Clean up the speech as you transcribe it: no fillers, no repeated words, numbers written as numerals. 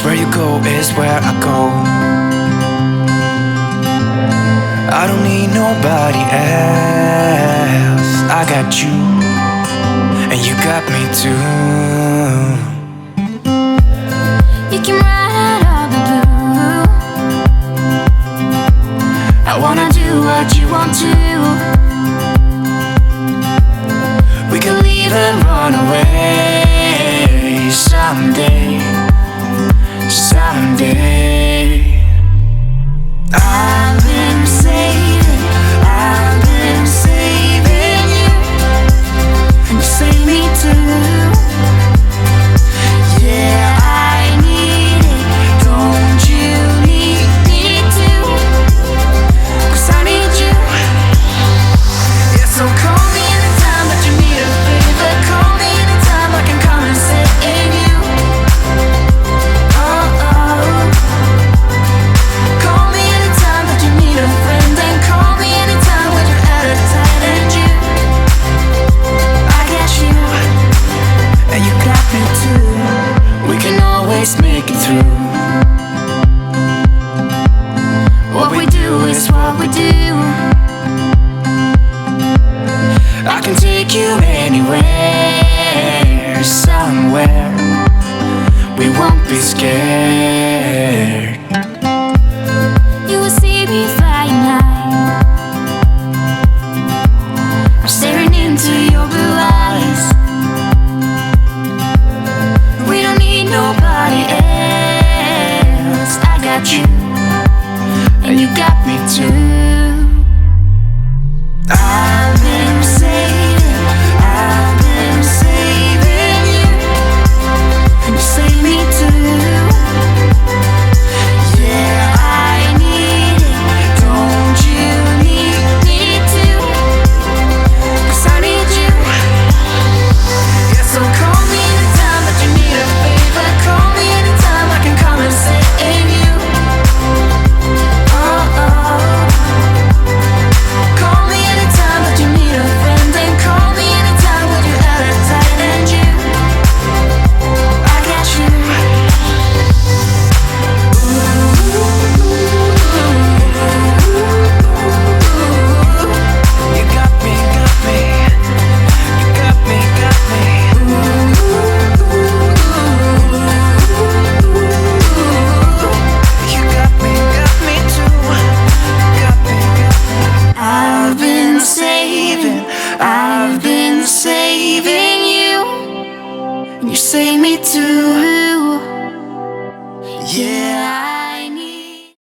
where you go is where I go. I don't need nobody else. I got you, and you got me too. You can ride all the blue. I wanna do what you want to. We can leave and run away someday, someday. I've been saving you, and you save me too. Yeah, I need it, don't you need me too? 'Cause I need you. Yeah, so call me anytime that you need a favor. Call me anytime I can come and save you. Call me anytime that you need a friend, and call me anytime when you're at a tight end. I got you, and you got me too. We can always make it through. What we do is what we do. I can take you anywhere, somewhere. We won't be scared. You will see me flying high. I'm staring into your blue eyes. We don't need nobody else. I got you, and you got me too. I've been saving you, and you save me too. Yeah, I need it, don't you need me too? 'Cause I need you. Yeah, so call me anytime that you need a favor. Call me anytime I can come and save you. Call me anytime that you need a friend, and call me anytime when you're at a tight end. I got you. You got me, got me. You got me, got me. You got me too. Got me, got me. I've been saving you, and you save me too. Yeah.